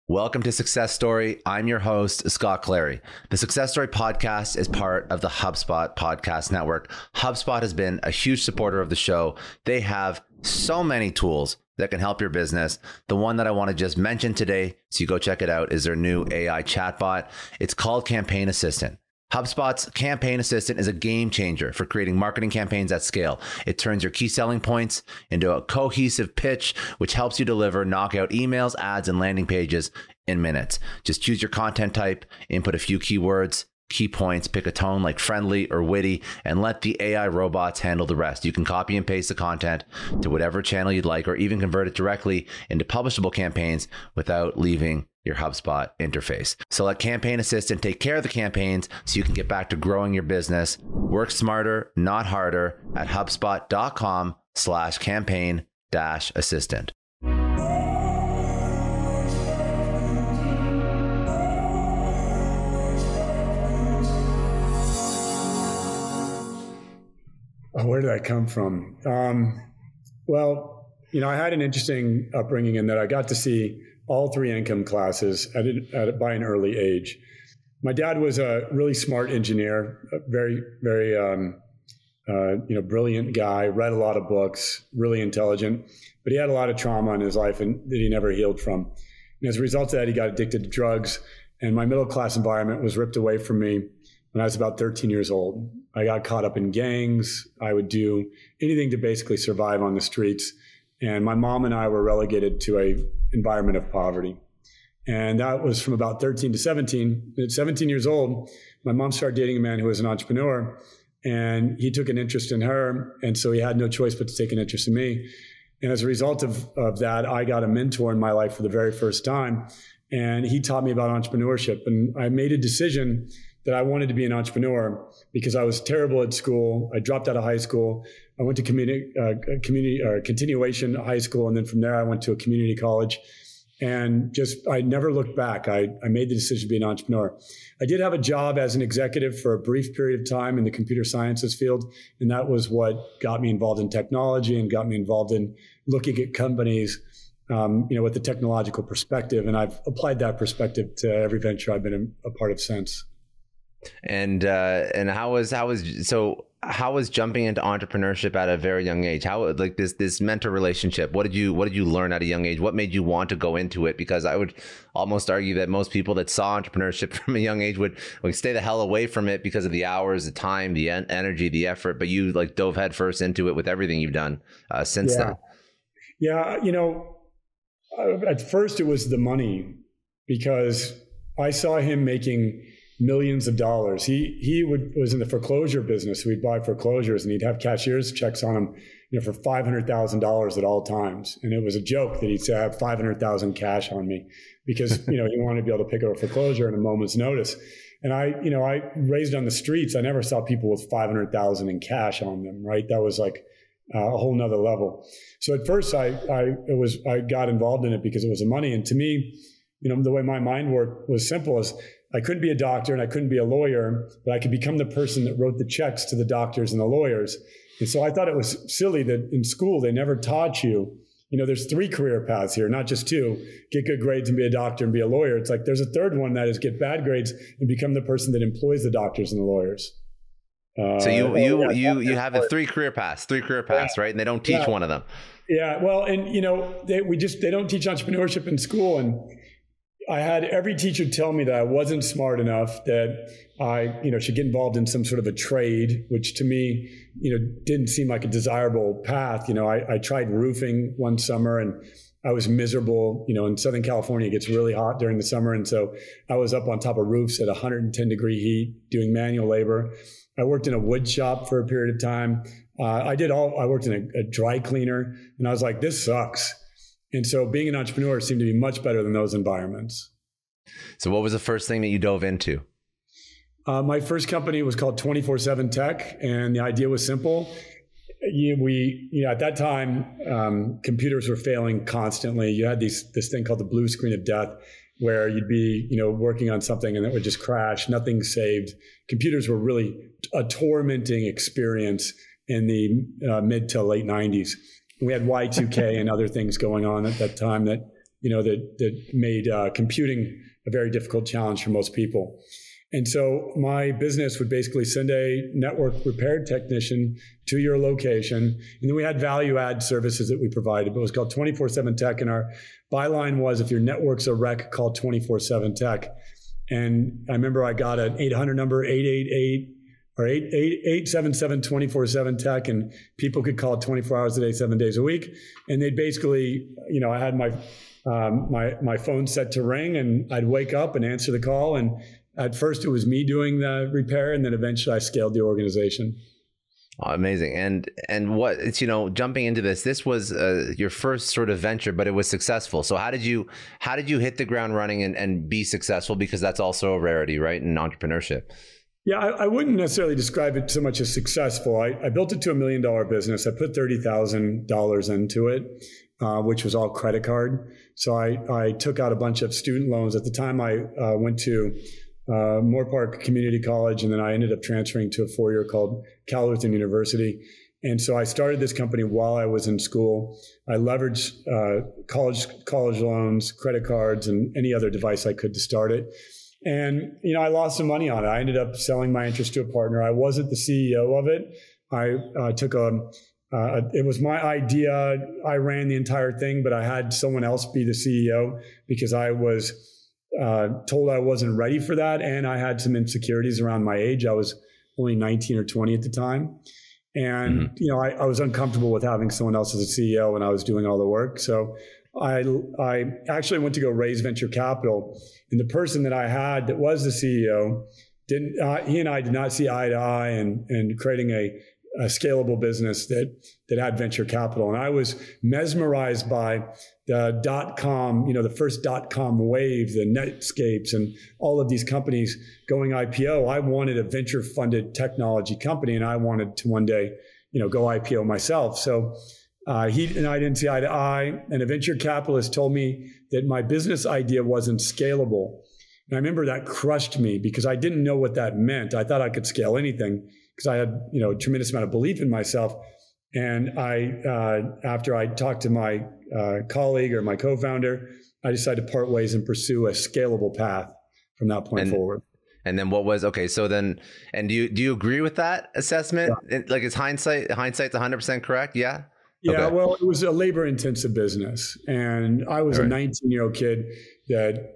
Welcome to Success Story. I'm your host, Scott Clary. The Success Story podcast is part of the HubSpot podcast network. HubSpot has been a huge supporter of the show. They have so many tools that can help your business. The one that I want to just mention today, so you go check it out, is their new AI chatbot. It's called Campaign Assistant. HubSpot's Campaign Assistant is a game changer for creating marketing campaigns at scale. It turns your key selling points into a cohesive pitch, which helps you deliver knockout emails, ads, and landing pages in minutes. Just choose your content type, input a few keywords, key points, pick a tone like friendly or witty, and let the AI robots handle the rest. You can copy and paste the content to whatever channel you'd like, or even convert it directly into publishable campaigns without leaving your HubSpot interface. So let Campaign Assistant take care of the campaigns so you can get back to growing your business. Work smarter, not harder at HubSpot.com/campaign-assistant. Where did I come from? Well, I had an interesting upbringing in that I got to see all three income classes by an early age. My dad was a really smart engineer, a very, very, brilliant guy, read a lot of books, really intelligent, but he had a lot of trauma in his life and that he never healed from. And as a result of that, he got addicted to drugs, and my middle class environment was ripped away from me when I was about 13 years old. I got caught up in gangs. I would do anything to basically survive on the streets. And my mom and I were relegated to an environment of poverty. And that was from about 13 to 17. At 17 years old, my mom started dating a man who was an entrepreneur, and he took an interest in her. And so he had no choice but to take an interest in me. And as a result of that, I got a mentor in my life for the very first time. And he taught me about entrepreneurship. And I made a decision that I wanted to be an entrepreneur because I was terrible at school. I dropped out of high school. I went to continuation high school. And then from there, I went to a community college, and I never looked back. I made the decision to be an entrepreneur. I did have a job as an executive for a brief period of time in the computer sciences field. And that was what got me involved in technology and got me involved in looking at companies, with the technological perspective. And I've applied that perspective to every venture I've been a part of since. And how was jumping into entrepreneurship at a very young age? How, like, this mentor relationship? What did you learn at a young age? What made you want to go into it? Because I would almost argue that most people that saw entrepreneurship from a young age would stay the hell away from it because of the hours, the time, the energy, the effort. But you dove headfirst into it with everything you've done since then. Yeah, at first it was the money, because I saw him making millions of dollars. He was in the foreclosure business. We'd buy foreclosures, and he'd have cashier's checks on him, for $500,000 at all times. And it was a joke that he'd say, "I have $500,000 cash on me," because he wanted to be able to pick up a foreclosure at a moment's notice. And I raised on the streets. I never saw people with $500,000 in cash on them. Right, that was like a whole nother level. So at first, I got involved in it because it was the money. And to me, the way my mind worked was simple: as I couldn't be a doctor and I couldn't be a lawyer, but I could become the person that wrote the checks to the doctors and the lawyers. And so I thought it was silly that in school they never taught you, there's 3 career paths here, not just 2. Get good grades and be a doctor and be a lawyer. It's like there's a third one, that is get bad grades and become the person that employs the doctors and the lawyers. So you have 3 career paths, right? And they don't teach one of them. Yeah, well, and they don't teach entrepreneurship in school. And I had every teacher tell me that I wasn't smart enough, that I, should get involved in some sort of a trade, which to me, didn't seem like a desirable path. I tried roofing one summer, and I was miserable. In Southern California, it gets really hot during the summer. And so I was up on top of roofs at 110-degree heat doing manual labor. I worked in a wood shop for a period of time. I worked in a dry cleaner, and I was like, this sucks. And so being an entrepreneur seemed to be much better than those environments. So what was the first thing that you dove into? My first company was called 24/7 Tech, and the idea was simple. At that time, computers were failing constantly. You had this thing called the blue screen of death, where you'd be, working on something and it would just crash, nothing saved. Computers were really a tormenting experience in the mid to late 90s. We had Y2K and other things going on at that time that, that made computing a very difficult challenge for most people. And so my business would basically send a network repair technician to your location. And then we had value add services that we provided, but it was called 24/7 Tech. And our byline was, if your network's a wreck, call 24/7 Tech. And I remember I got an 800 number, 888 or 877 24/7 Tech, and people could call 24 hours a day, 7 days a week. And they'd basically, I had my phone set to ring, and I'd wake up and answer the call. And at first it was me doing the repair, and then eventually I scaled the organization. Oh, amazing. And what it's, jumping into this was your first sort of venture, but it was successful. So how did you hit the ground running and be successful? Because that's also a rarity, right, in entrepreneurship. Yeah, I wouldn't necessarily describe it so much as successful. I built it to $1 million business. I put $30,000 into it, which was all credit card. So I took out a bunch of student loans. At the time, I went to Moore Park Community College, and then I ended up transferring to a four-year called Cal Lutheran University. And so I started this company while I was in school. I leveraged college loans, credit cards, and any other device I could to start it. And, I lost some money on it. I ended up selling my interest to a partner. I wasn't the CEO of it. I took it was my idea. I ran the entire thing, but I had someone else be the CEO because I was told I wasn't ready for that. And I had some insecurities around my age. I was only 19 or 20 at the time. And, I was uncomfortable with having someone else as a CEO, and I was doing all the work. So I actually went to go raise venture capital. And the person that I had that was the CEO, he and I did not see eye to eye in creating a scalable business that had venture capital. And I was mesmerized by the .com, the first .com wave, the Netscapes, and all of these companies going IPO. I wanted a venture funded technology company, and I wanted to one day, go IPO myself. So he and I didn't see eye to eye, and a venture capitalist told me that my business idea wasn't scalable. And I remember that crushed me because I didn't know what that meant. I thought I could scale anything because I had, a tremendous amount of belief in myself. And after I talked to my colleague or my co-founder, I decided to part ways and pursue a scalable path from that point forward. And then what was, okay, so then, and do you agree with that assessment? Yeah. Like, is hindsight's 100% correct? Yeah? Yeah, okay. Well, it was a labor-intensive business, and I was a 19-year-old kid that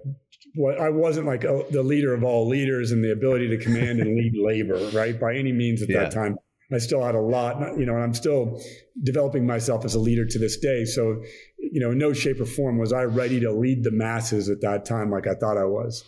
I wasn't like the leader of all leaders and the ability to command and lead labor, right? By any means at that time. I still had a lot, and I'm still developing myself as a leader to this day. So, in no shape or form was I ready to lead the masses at that time like I thought I was.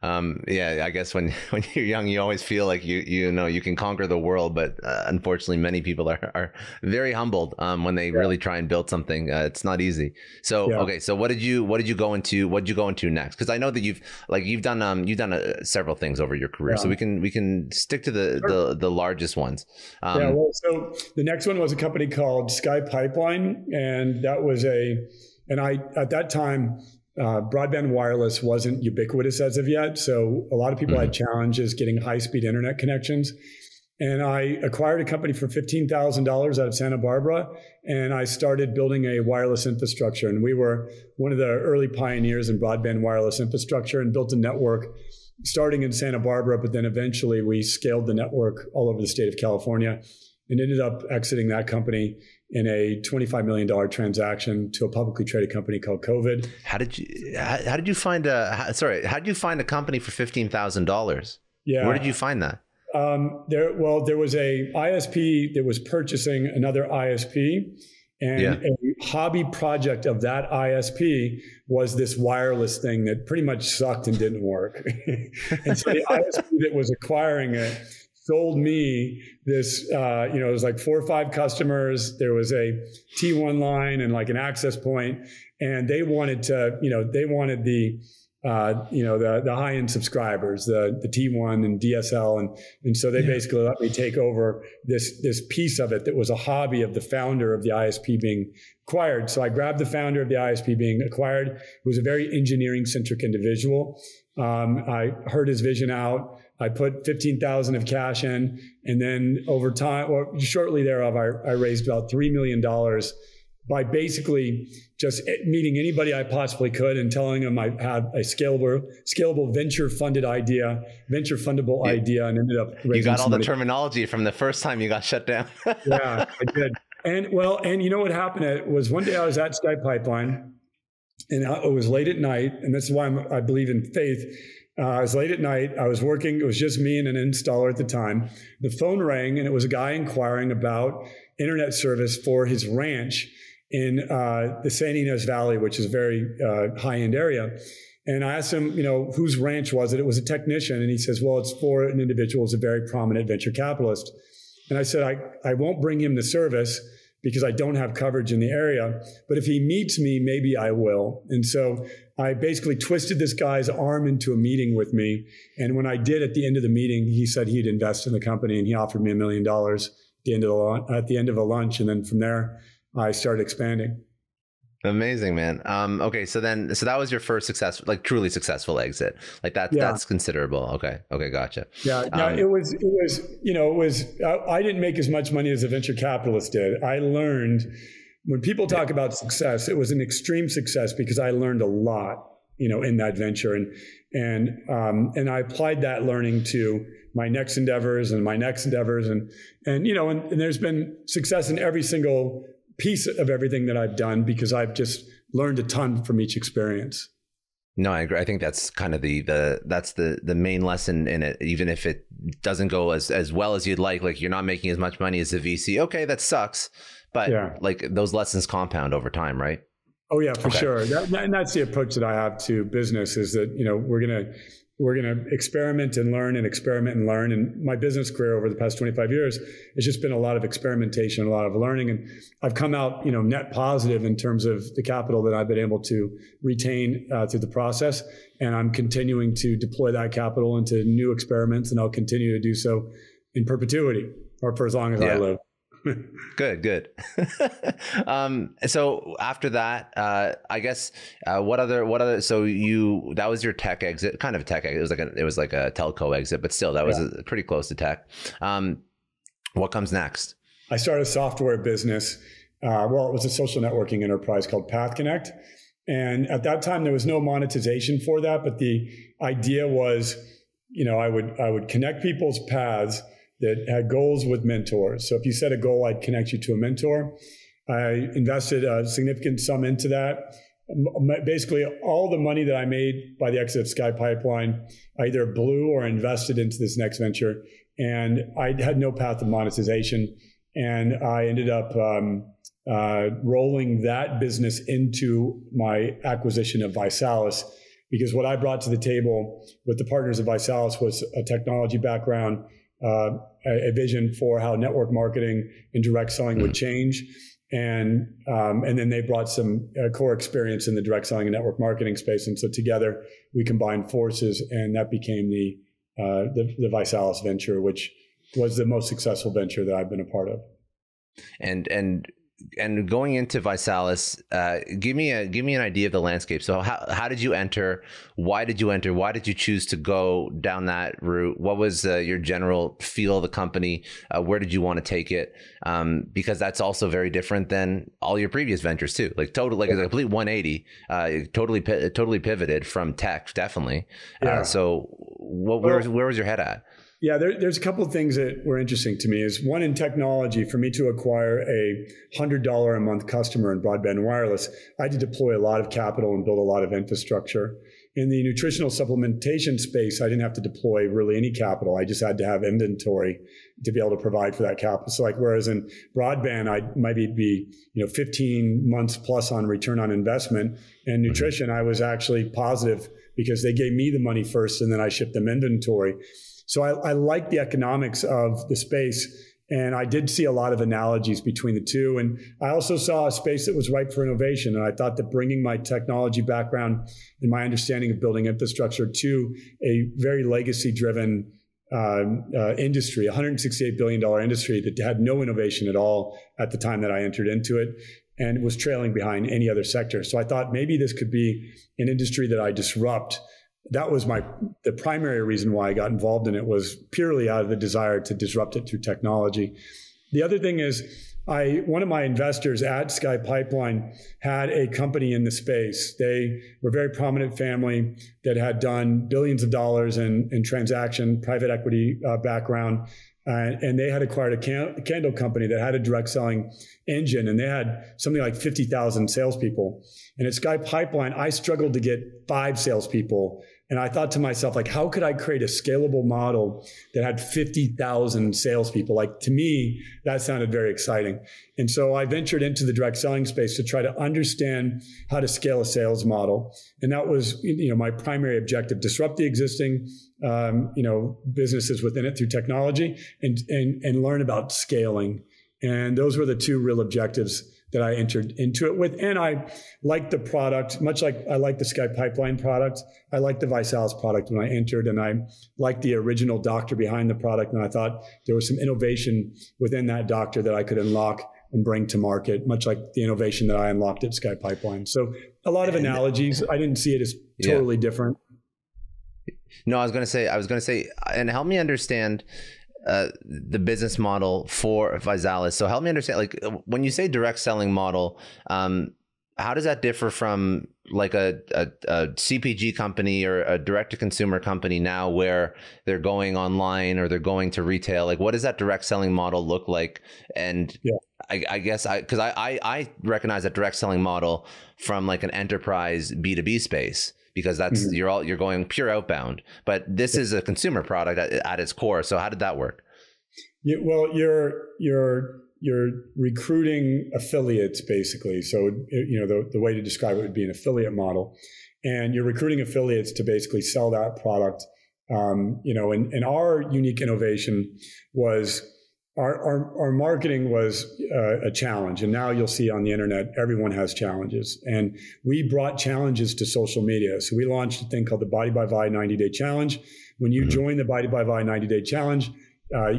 I guess when you're young, you always feel like you can conquer the world, but unfortunately, many people are very humbled when they really try and build something. It's not easy. So okay, so what did you go into next? Because I know that you've done several things over your career, so we can stick to the largest ones. So the next one was a company called Sky Pipeline, and that was at that time. Broadband wireless wasn't ubiquitous as of yet. So a lot of people had challenges getting high-speed internet connections. And I acquired a company for $15,000 out of Santa Barbara, and I started building a wireless infrastructure. And we were one of the early pioneers in broadband wireless infrastructure and built a network starting in Santa Barbara, but then eventually we scaled the network all over the state of California and ended up exiting that company in a $25 million transaction to a publicly traded company called COVID. How did you find a company for $15,000? Yeah. Where did you find that? There was a ISP that was purchasing another ISP, and a hobby project of that ISP was this wireless thing that pretty much sucked and didn't work. And so the ISP that was acquiring it sold me this, it was like 4 or 5 customers. There was a T1 line and like an access point, and they wanted to, the high-end subscribers, the T1 and DSL. And so they basically let me take over this piece of it that was a hobby of the founder of the ISP being acquired. So I grabbed the founder of the ISP being acquired, who was a very engineering-centric individual. I heard his vision out. I put $15,000 of cash in, and then over time, or shortly thereof, I raised about $3 million by basically just meeting anybody I possibly could and telling them I had a scalable venture fundable idea, and ended up raising You got all some money. the terminology from the first time you got shut down. Yeah, I did. And you know what happened was one day I was at Sky Pipeline, and it was late at night, and this is why I believe in faith. It was late at night. I was working. It was just me and an installer at the time. The phone rang, and it was a guy inquiring about internet service for his ranch in the San Ynez Valley, which is a very high-end area. And I asked him, whose ranch was it? It was a technician. And he says, well, it's for an individual who's a very prominent venture capitalist. And I said, I won't bring him the service because I don't have coverage in the area. But if he meets me, maybe I will. And so I basically twisted this guy's arm into a meeting with me. And when I did, at the end of the meeting, he said he'd invest in the company, and he offered me $1 million at the end of a lunch. And then from there, I started expanding. Amazing, man. Okay. So that was your first truly successful exit. Like that's considerable. Okay. Gotcha. Yeah. It was, I didn't make as much money as a venture capitalist did. I learned, when people talk about success, it was an extreme success because I learned a lot, in that venture. And I applied that learning to my next endeavors and my next endeavors. And there's been success in every single piece of everything that I've done because I've just learned a ton from each experience. No, I agree. I think that's kind of the main lesson in it. Even if it doesn't go as well as you'd like you're not making as much money as a VC. Okay, that sucks. But those lessons compound over time, right? Oh yeah, for sure. And that's the approach that I have to business, is that, we're going to experiment and learn and experiment and learn. And my business career over the past 25 years, it's just been a lot of experimentation, a lot of learning. And I've come out, net positive in terms of the capital that I've been able to retain through the process. And I'm continuing to deploy that capital into new experiments, and I'll continue to do so in perpetuity, or for as long as I live. Good. So after that, I guess, what other, so that was your tech exit, kind of a tech exit. It was like a telco exit, but still that was pretty close to tech. What comes next? I started a software business. It was a social networking enterprise called Path Connect. And at that time, there was no monetization for that. But the idea was, I would connect people's paths that had goals with mentors. So if you set a goal, I'd connect you to a mentor. I invested a significant sum into that. Basically, all the money that I made by the exit of Sky Pipeline, I either blew or invested into this next venture. And I had no path of monetization. And I ended up rolling that business into my acquisition of ViSalus, because what I brought to the table with the partners of ViSalus was a technology background, a vision for how network marketing and direct selling would change. And then they brought some core experience in the direct selling and network marketing space. And so together we combined forces, and that became the ViSalus venture, which was the most successful venture that I've been a part of. And going into ViSalus, give me an idea of the landscape. So how did you enter? Why did you enter? Why did you choose to go down that route? What was your general feel of the company? Where did you want to take it? Because that's also very different than all your previous ventures too. Like a complete 180. Totally pivoted from tech, definitely. So where was your head at? Yeah, there's a couple of things that were interesting to me. Is one, in technology, for me to acquire a $100 a month customer in broadband and wireless, I had to deploy a lot of capital and build a lot of infrastructure. In the nutritional supplementation space, I didn't have to deploy really any capital. I just had to have inventory to be able to provide for that capital. So whereas in broadband, I might be 15 months plus on return on investment. And nutrition, I was actually positive because they gave me the money first and then I shipped them inventory. So I like the economics of the space, and I did see a lot of analogies between the two. And I also saw a space that was ripe for innovation. And I thought that bringing my technology background and my understanding of building infrastructure to a very legacy-driven industry, $168 billion industry that had no innovation at all at the time that I entered into it, and was trailing behind any other sector. So I thought maybe this could be an industry that I disrupt. That was the primary reason why I got involved in it, was purely out of the desire to disrupt it through technology. The other thing is, one of my investors at Sky Pipeline had a company in the space. They were a very prominent family that had done billions of dollars in transaction, private equity background. And they had acquired a candle company that had a direct selling engine, and they had something like 50,000 salespeople. And at Sky Pipeline, I struggled to get 5 salespeople. And I thought to myself, like, how could I create a scalable model that had 50,000 salespeople? Like, to me, that sounded very exciting. And so I ventured into the direct selling space to try to understand how to scale a sales model. And that was, my primary objective: disrupt the existing, businesses within it through technology, and learn about scaling. And those were the 2 real objectives that I entered into it with. And I liked the product, much like I liked the Sky Pipeline product. I liked the ViSalus product when I entered, and I liked the original doctor behind the product. And I thought there was some innovation within that doctor that I could unlock and bring to market, much like the innovation that I unlocked at Sky Pipeline. So a lot of analogies. I didn't see it as totally different. No, I was going to say, and help me understand the business model for ViSalus. So help me understand, like, when you say direct selling model, how does that differ from like a CPG company or a direct to consumer company now, where they're going online or they're going to retail? Like, what does that direct selling model look like? And I guess because I recognize that direct selling model from like an enterprise B2B space, because that's you're going pure outbound, but this is a consumer product at its core. So how did that work? Yeah, well, you're recruiting affiliates, basically. So the way to describe it would be an affiliate model, and you're recruiting affiliates to basically sell that product. And our unique innovation was our marketing was a challenge. And now you'll see on the internet, everyone has challenges. And we brought challenges to social media. So we launched a thing called the Body by Vi 90-Day Challenge. When you join the Body by Vi 90-Day Challenge,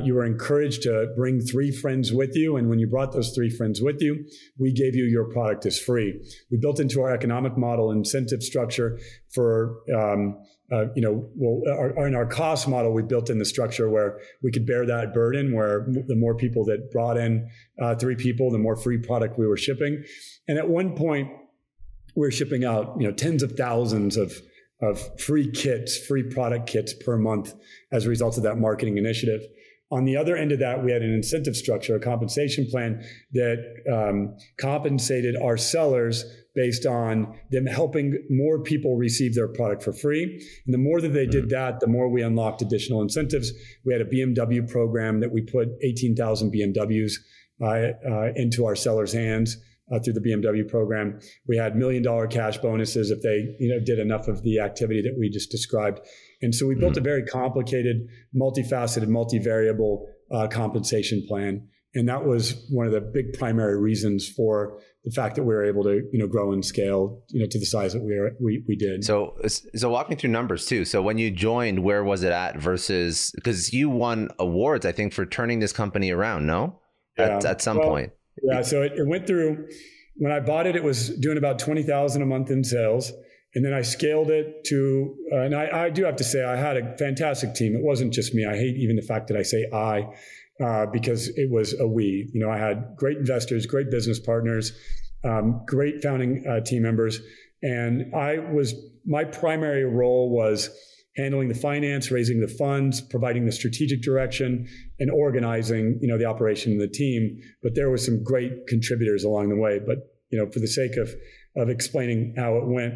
you were encouraged to bring 3 friends with you. And when you brought those 3 friends with you, we gave you your product as free. We built into our economic model incentive structure for, in our cost model, we built in the structure where we could bear that burden, where the more people that brought in 3 people, the more free product we were shipping. And at one point, we were shipping out, tens of thousands of free kits, free product kits per month as a result of that marketing initiative. On the other end of that, we had an incentive structure, a compensation plan that compensated our sellers based on them helping more people receive their product for free. And the more that they did that, the more we unlocked additional incentives. We had a BMW program that we put 18,000 BMWs into our sellers' hands through the BMW program. We had $1 million cash bonuses if they did enough of the activity that we just described. And so we built a very complicated, multifaceted, multivariable compensation plan. And that was one of the big primary reasons for the fact that we were able to, grow and scale, to the size that we did. So walk me through numbers too. So when you joined, where was it at versus, because you won awards, I think, for turning this company around, no? At some point. Yeah. So it went through, when I bought it, it was doing about 20,000 a month in sales. And then I scaled it to, and I do have to say, I had a fantastic team. It wasn't just me. I hate even the fact that I say I, because it was a we. I had great investors, great business partners, great founding team members. And my primary role was handling the finance, raising the funds, providing the strategic direction, and organizing, the operation of the team. But there were some great contributors along the way. But, for the sake of explaining how it went,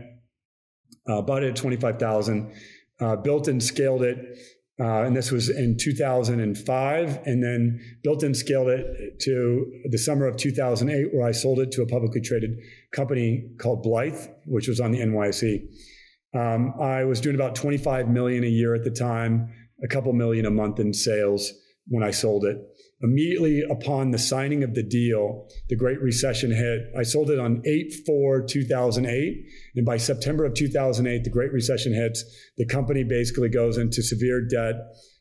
bought it at 25,000, built and scaled it. And this was in 2005, and then built and scaled it to the summer of 2008, where I sold it to a publicly traded company called Blythe, which was on the NYSE. I was doing about 25 million a year at the time, a couple million a month in sales when I sold it. Immediately upon the signing of the deal, the Great Recession hit. I sold it on 8/4/2008. And by September of 2008, the Great Recession hits. The company basically goes into severe debt.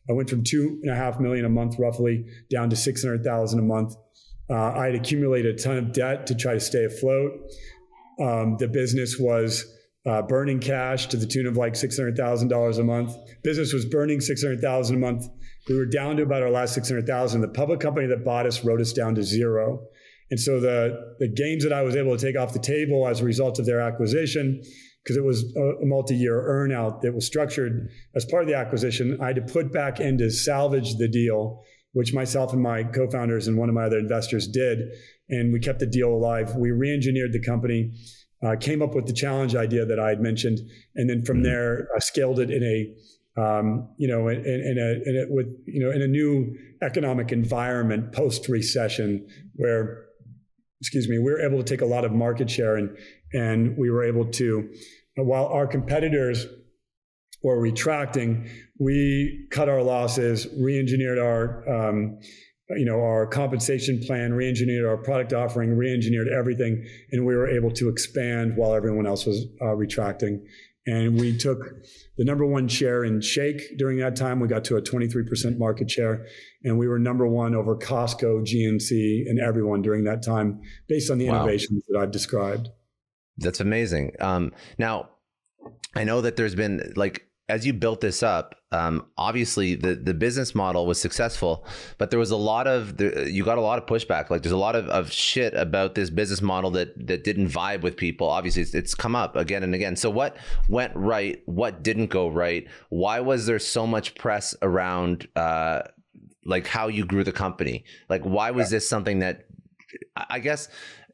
I went from 2.5 million a month roughly down to 600,000 a month. I had accumulated a ton of debt to try to stay afloat. The business was burning cash to the tune of like $600,000 a month. Business was burning $600,000 a month. We were down to about our last $600,000. The public company that bought us wrote us down to zero. And so the gains that I was able to take off the table as a result of their acquisition, because it was a multi-year earnout that was structured as part of the acquisition, I had to put back in to salvage the deal, which myself and my co-founders and one of my other investors did. And we kept the deal alive. We re-engineered the company, came up with the challenge idea that I had mentioned. And then from there, I scaled it in a new economic environment post-recession where, we were able to take a lot of market share and we were able to, while our competitors were retracting, we cut our losses, re-engineered our compensation plan, re-engineered our product offering, re-engineered everything, and we were able to expand while everyone else was retracting. And we took the number one share in shake during that time. We got to a 23% market share, and we were number one over Costco, GNC, and everyone during that time, based on the innovations that I've described. That's amazing. Now, I know that there's been, as you built this up, obviously the business model was successful, but there was you got a lot of pushback. There's a lot of shit about this business model that didn't vibe with people. Obviously it's come up again and again. So what went right? What didn't go right? Why was there so much press around, how you grew the company? Why was this something that, I guess,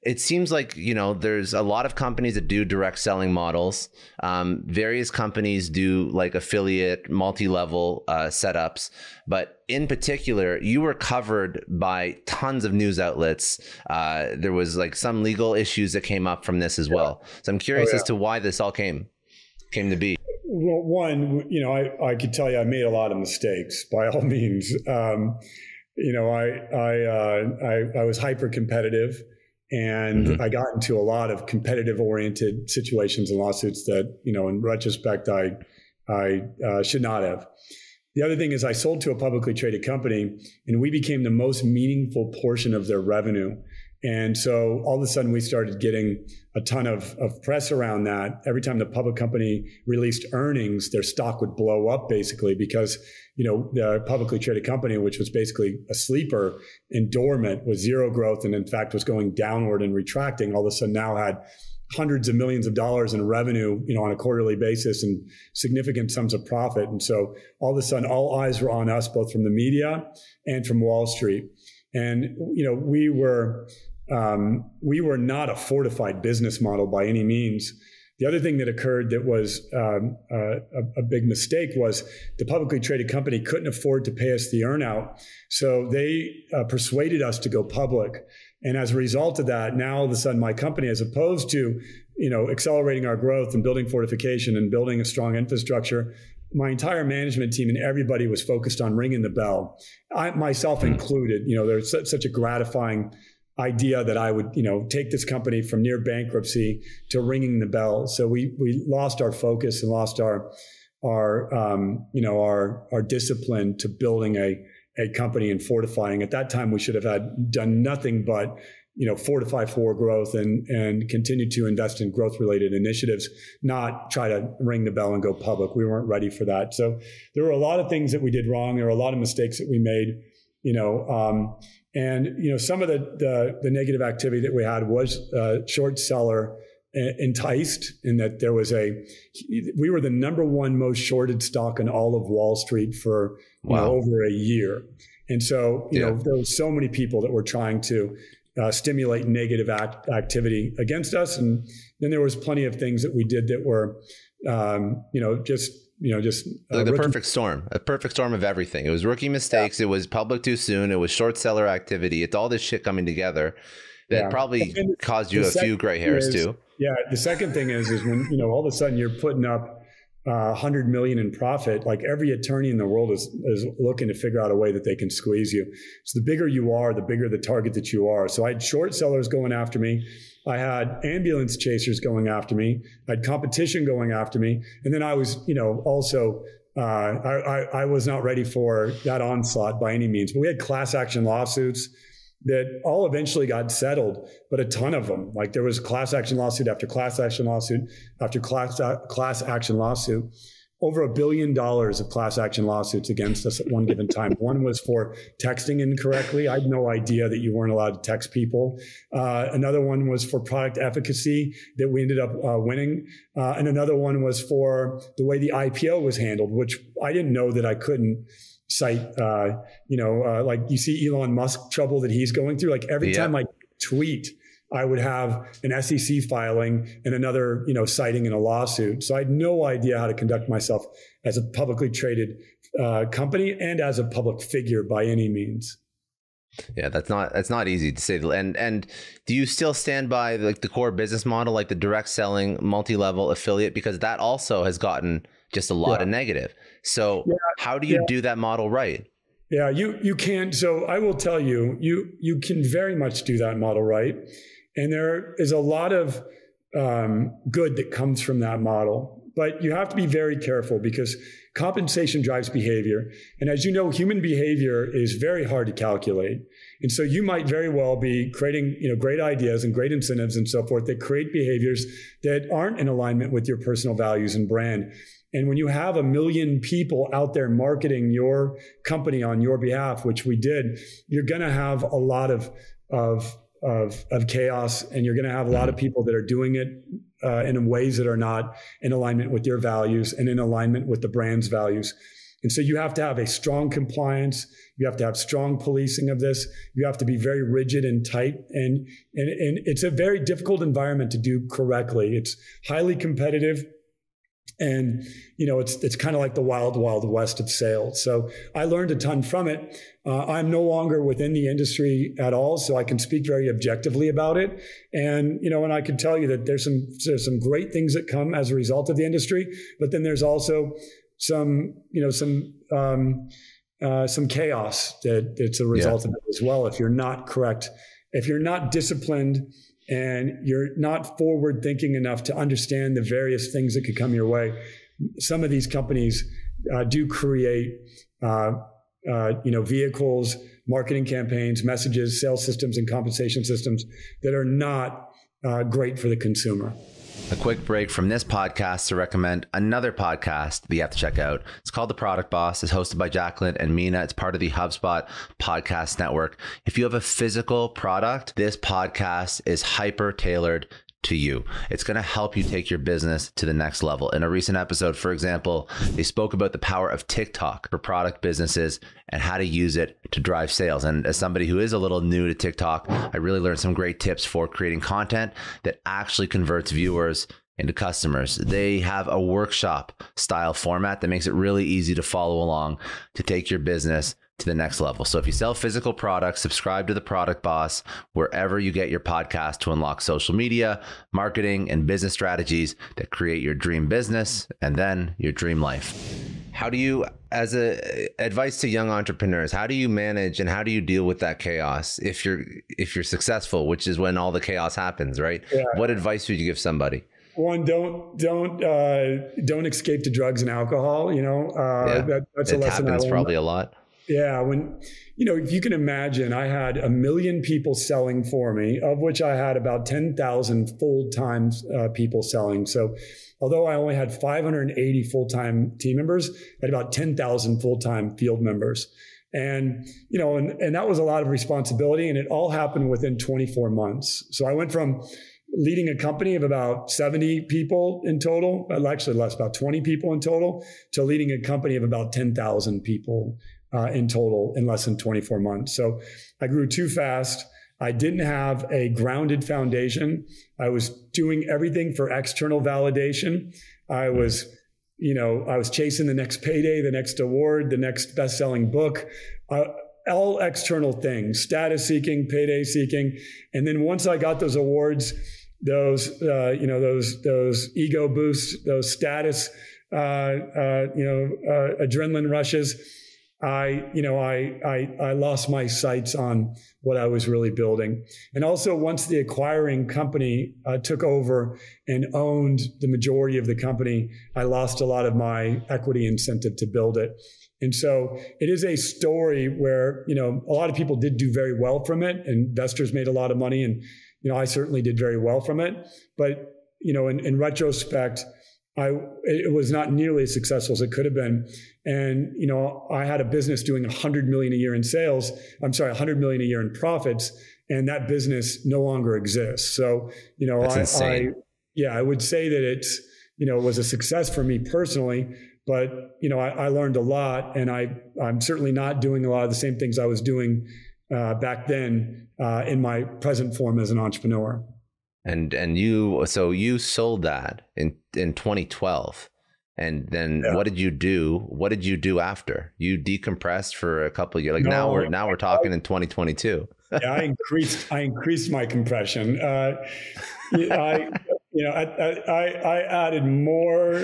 it seems like, there's a lot of companies that do direct selling models. Various companies do affiliate, multi-level setups. But in particular, you were covered by tons of news outlets. There was some legal issues that came up from this as well. So I'm curious as to why this all came to be. Well, one, I could tell you I made a lot of mistakes by all means. I was hyper competitive. And I got into a lot of competitive-oriented situations and lawsuits that, in retrospect, I should not have. The other thing is I sold to a publicly traded company, and we became the most meaningful portion of their revenue. And so all of a sudden, we started getting a ton of press around that. Every time the public company released earnings, their stock would blow up, basically, because the publicly traded company, which was basically a sleeper and dormant with zero growth, and in fact was going downward and retracting, all of a sudden now had hundreds of millions of dollars in revenue, on a quarterly basis and significant sums of profit. And so all of a sudden, all eyes were on us, both from the media and from Wall Street. And, we were not a fortified business model by any means. The other thing that occurred that was a big mistake was the publicly traded company couldn't afford to pay us the earnout. So they persuaded us to go public. And as a result of that, now all of a sudden my company, as opposed to, accelerating our growth and building fortification and building a strong infrastructure, my entire management team and everybody was focused on ringing the bell, myself included. There's such a gratifying idea that I would, take this company from near bankruptcy to ringing the bell. So we lost our focus and lost our discipline to building a company and fortifying. At that time, we should have done nothing but, fortify for growth and continue to invest in growth related initiatives, not try to ring the bell and go public. We weren't ready for that. So there were a lot of things that we did wrong. There were a lot of mistakes that we made, and some of the negative activity that we had was short seller enticed, in that we were the number one most shorted stock in all of Wall Street for over a year. And so there were so many people that were trying to stimulate negative activity against us, and then there was plenty of things that we did that were the perfect storm, a perfect storm of everything. It was rookie mistakes. It was public too soon. It was short seller activity. It's all this shit coming together that probably caused you a few gray hairs too. Yeah. The second thing is when, all of a sudden you're putting up 100 million in profit, every attorney in the world is looking to figure out a way that they can squeeze you. So the bigger you are, the bigger the target that you are. So I had short sellers going after me. I had ambulance chasers going after me. I had competition going after me. And then I was, also, I was not ready for that onslaught by any means. But we had class action lawsuits that all eventually got settled, but a ton of them. There was class action lawsuit after class action lawsuit after class action lawsuit over $1 billion of class action lawsuits against us at one given time. One was for texting incorrectly. I had no idea that you weren't allowed to text people. Another one was for product efficacy that we ended up winning. And another one was for the way the IPO was handled, which I didn't know that I couldn't cite. Like you see Elon Musk trouble that he's going through. Like every time I tweet, I would have an SEC filing and another, citing in a lawsuit. So I had no idea how to conduct myself as a publicly traded company and as a public figure by any means. Yeah, that's not easy to say. And do you still stand by like the core business model, like the direct selling multi-level affiliate? Because that also has gotten just a lot of negative. So how do you do that model right? Yeah, you can. So I will tell you, you can very much do that model right. And there is a lot of good that comes from that model. But you have to be very careful because compensation drives behavior. And as you know, human behavior is very hard to calculate. And so you might very well be creating, great ideas and great incentives and so forth that create behaviors that aren't in alignment with your personal values and brand. And when you have 1 million people out there marketing your company on your behalf, which we did, you're going to have a lot of chaos, and you're going to have a lot of people that are doing it in ways that are not in alignment with your values and in alignment with the brand's values. And so you have to have a strong compliance. You have to have strong policing of this. You have to be very rigid and tight. And it's a very difficult environment to do correctly. It's highly competitive. And, it's kind of like the wild, wild west of sales. So I learned a ton from it. I'm no longer within the industry at all, so I can speak very objectively about it. And, and I can tell you that there's some great things that come as a result of the industry, but then there's also some chaos that's a result of it as well. If you're not correct, if you're not disciplined, and you're not forward thinking enough to understand the various things that could come your way. Some of these companies do create, vehicles, marketing campaigns, messages, sales systems, and compensation systems that are not great for the consumer. A quick break from this podcast to recommend another podcast that you have to check out. It's called The Product Boss. It's hosted by Jacqueline and Mina. It's part of the HubSpot podcast network. If you have a physical product, this podcast is hyper tailored to you. It's going to help you take your business to the next level. In a recent episode, for example, they spoke about the power of TikTok for product businesses and how to use it to drive sales. And as somebody who is a little new to TikTok, I really learned some great tips for creating content that actually converts viewers into customers. They have a workshop style format that makes it really easy to follow along to take your business to the next level. So if you sell physical products, subscribe to The Product Boss wherever you get your podcast to unlock social media, marketing, and business strategies that create your dream business and then your dream life. How do you, as advice to young entrepreneurs, how do you manage and how do you deal with that chaos if you're successful, which is when all the chaos happens, right? Yeah. What advice would you give somebody? One, don't escape to drugs and alcohol. That's a lesson. It happens probably a lot. Yeah. If you can imagine, I had 1 million people selling for me, of which I had about 10,000 full-time people selling. So although I only had 580 full-time team members, I had about 10,000 full-time field members. And, and that was a lot of responsibility, and it all happened within 24 months. So I went from leading a company of about 70 people in total, actually less, about 20 people in total, to leading a company of about 10,000 people in total in less than 24 months. So I grew too fast. I didn't have a grounded foundation. I was doing everything for external validation. I was chasing the next payday, the next award, the next best-selling book, all external things, status seeking, payday seeking. And then once I got those awards, those ego boosts, those status, adrenaline rushes, I lost my sights on what I was really building. And also once the acquiring company took over and owned the majority of the company, I lost a lot of my equity incentive to build it. And so it is a story where, a lot of people did do very well from it. Investors made a lot of money, and, I certainly did very well from it. But, in retrospect, it was not nearly as successful as it could have been. And, I had a business doing 100 million a year in sales. I'm sorry, 100 million a year in profits. And that business no longer exists. So, That's insane. I would say that it's, it was a success for me personally, but, I learned a lot, and I'm certainly not doing a lot of the same things I was doing back then in my present form as an entrepreneur. And you sold that in 2012. And then what did you do? What did you do after? You decompressed for a couple of years. Like now we're talking in 2022. Yeah, I increased my compression. I added more.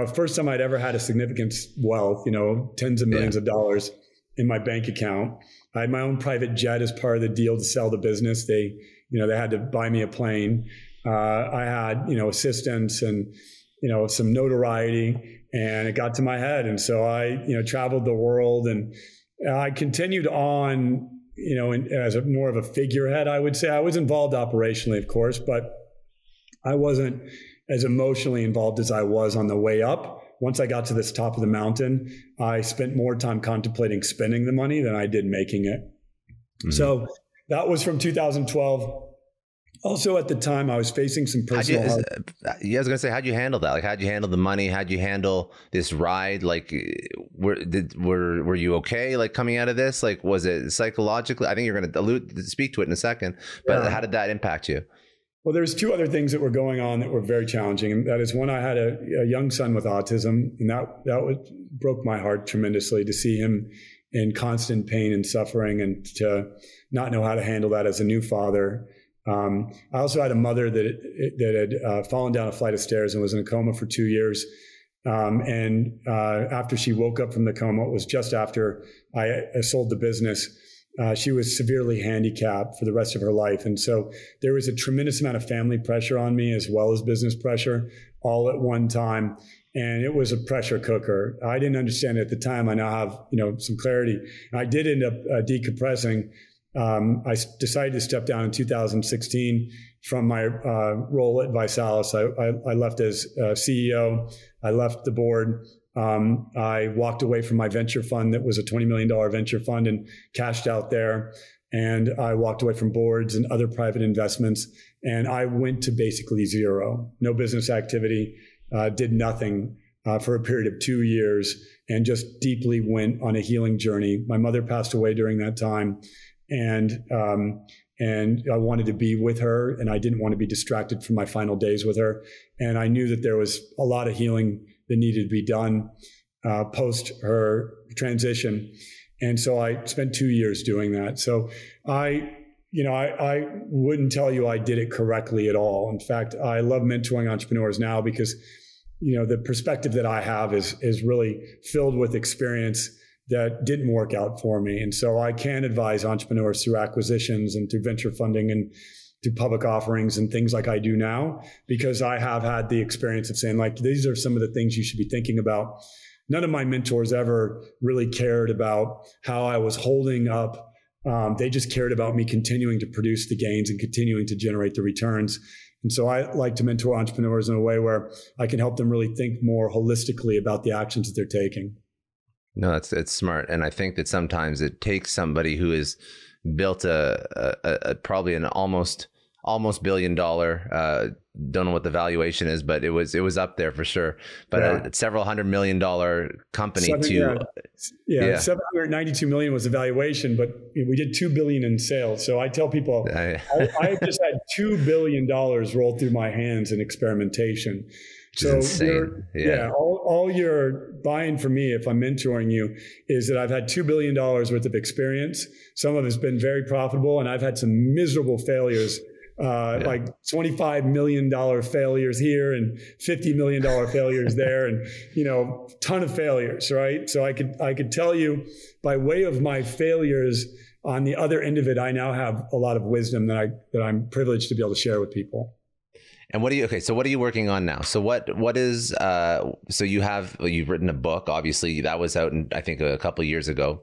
First time I'd ever had a significant wealth, tens of millions of dollars in my bank account. I had my own private jet as part of the deal to sell the business. They had to buy me a plane. I had, assistants and, some notoriety, and it got to my head. And so I, traveled the world, and I continued on, as more of a figurehead, I would say. I was involved operationally, of course, but I wasn't as emotionally involved as I was on the way up. Once I got to this top of the mountain, I spent more time contemplating spending the money than I did making it. Mm-hmm. So that was from 2012. Also, at the time, I was facing some personal. I was going to say, how'd you handle that? Like, how'd you handle the money? How'd you handle this ride? Like, were you okay? Like, coming out of this, like, was it psychologically? I think you're going to speak to it in a second. But how did that impact you? Well, there's two other things that were going on that were very challenging. And that is, one, I had a young son with autism, and that broke my heart tremendously to see him in constant pain and suffering, and to not know how to handle that as a new father. I also had a mother that had fallen down a flight of stairs and was in a coma for 2 years. After she woke up from the coma, it was just after I sold the business. She was severely handicapped for the rest of her life. And so there was a tremendous amount of family pressure on me, as well as business pressure, all at one time. And it was a pressure cooker. I didn't understand it at the time. I now have, some clarity. I did end up decompressing. I decided to step down in 2016 from my role at ViSalus. I left as CEO. I left the board. I walked away from my venture fund that was a $20 million venture fund and cashed out there. And I walked away from boards and other private investments. And I went to basically zero, no business activity, did nothing for a period of 2 years, and just deeply went on a healing journey. My mother passed away during that time. And I wanted to be with her, and I didn't want to be distracted from my final days with her. And I knew that there was a lot of healing that needed to be done post her transition. And so I spent 2 years doing that. So I wouldn't tell you I did it correctly at all. In fact, I love mentoring entrepreneurs now because, the perspective that I have is really filled with experience that didn't work out for me. And so I can advise entrepreneurs through acquisitions and through venture funding and through public offerings and things like I do now, because I have had the experience of saying, like, these are some of the things you should be thinking about. None of my mentors ever really cared about how I was holding up. They just cared about me continuing to produce the gains and continuing to generate the returns. And so I like to mentor entrepreneurs in a way where I can help them really think more holistically about the actions that they're taking. No, it's smart. And I think that sometimes it takes somebody who has built a probably an almost $1 billion, don't know what the valuation is, but it was up there for sure. But a several $100 million company $792 million was the valuation, but we did $2 billion in sales. So I tell people I just had $2 billion roll through my hands in experimentation. So insane. All you're buying from me, if I'm mentoring you, is that I've had $2 billion worth of experience. Some of it's been very profitable, and I've had some miserable failures, like $25 million failures here and $50 million failures there, and ton of failures, right? So I could tell you, by way of my failures, on the other end of it, I now have a lot of wisdom that I'm privileged to be able to share with people. And what are you working on now? So what is, so you've written a book, obviously that was out I think a couple of years ago.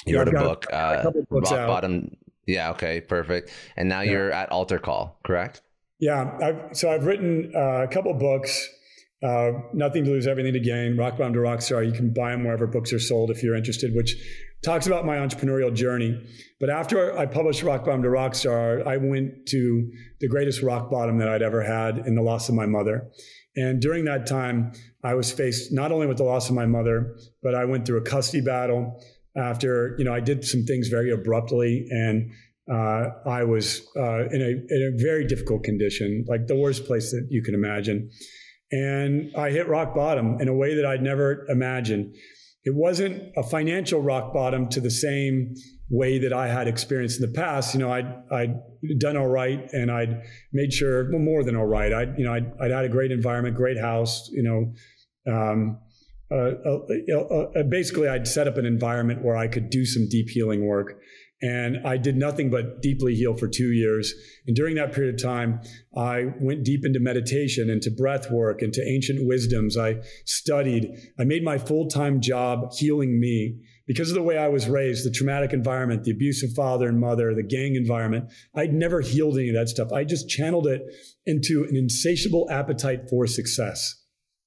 You wrote a book, Rock Bottom. Yeah. Okay. Perfect. And now you're at AlterCall, correct? Yeah. So I've written a couple of books. Nothing to Lose, Everything to Gain, Rock Bottom to Rockstar. You can buy them wherever books are sold if you're interested, which talks about my entrepreneurial journey. But after I published Rock Bottom to Rockstar, I went to the greatest rock bottom that I'd ever had in the loss of my mother. And during that time, I was faced not only with the loss of my mother, but I went through a custody battle after, I did some things very abruptly, and I was in a very difficult condition, like the worst place that you can imagine. And I hit rock bottom in a way that I'd never imagined. It wasn't a financial rock bottom to the same way that I had experienced in the past. I'd done all right, and I'd made sure, well, more than all right. I'd had a great environment, great house. Basically, I'd set up an environment where I could do some deep healing work. And I did nothing but deeply heal for 2 years. And during that period of time, I went deep into meditation, into breath work, into ancient wisdoms. I studied. I made my full-time job healing me. Because of the way I was raised, the traumatic environment, the abusive father and mother, the gang environment, I'd never healed any of that stuff. I just channeled it into an insatiable appetite for success.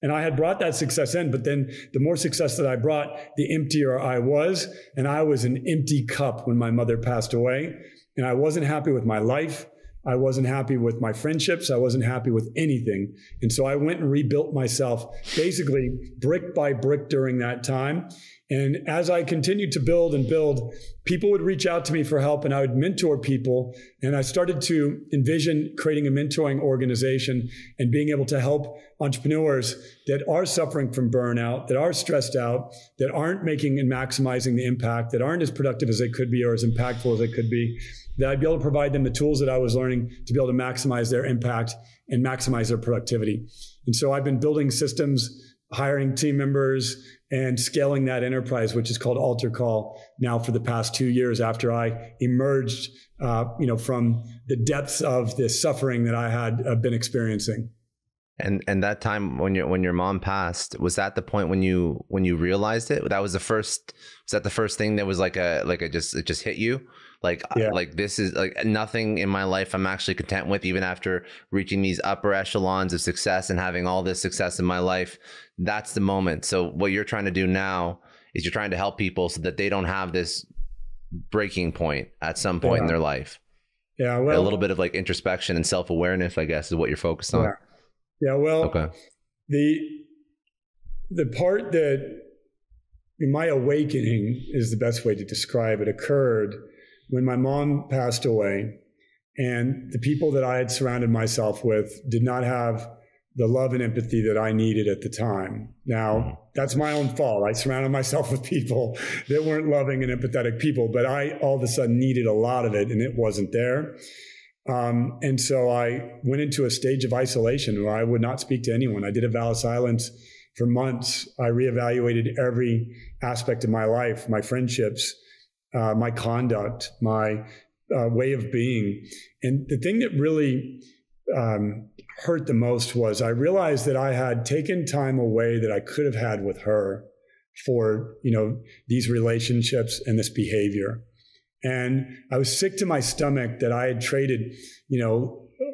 And I had brought that success in, but then the more success that I brought, the emptier I was. And I was an empty cup when my mother passed away. And I wasn't happy with my life. I wasn't happy with my friendships. I wasn't happy with anything. And so I went and rebuilt myself basically brick by brick during that time. And as I continued to build and build, people would reach out to me for help, and I would mentor people. And I started to envision creating a mentoring organization and being able to help entrepreneurs that are suffering from burnout, that are stressed out, that aren't making and maximizing the impact, that aren't as productive as they could be or as impactful as they could be, that I'd be able to provide them the tools that I was learning to be able to maximize their impact and maximize their productivity. And so I've been building systems, hiring team members, and scaling that enterprise, which is called AlterCall, now for the past 2 years after I emerged, from the depths of the suffering that I had been experiencing. And that time when your mom passed, was that the point when you realized it? Was that the first thing that was it just hit you? Like this is like nothing in my life I'm actually content with, even after reaching these upper echelons of success and having all this success in my life. That's the moment. So what you're trying to do now is you're trying to help people so that they don't have this breaking point at some point in their life. Yeah. Well, a little bit of like introspection and self-awareness, I guess, is what you're focused on. Yeah. Well, okay. The part that my awakening is the best way to describe it occurred when my mom passed away, and the people that I had surrounded myself with did not have the love and empathy that I needed at the time. Now, that's my own fault. I surrounded myself with people that weren't loving and empathetic people, but I all of a sudden needed a lot of it, and it wasn't there. And so I went into a stage of isolation where I would not speak to anyone. I did a vow of silence for months. I reevaluated every aspect of my life, my friendships, my conduct, my way of being. And the thing that really hurt the most was I realized that I had taken time away that I could have had with her for, these relationships and this behavior. And I was sick to my stomach that I had traded,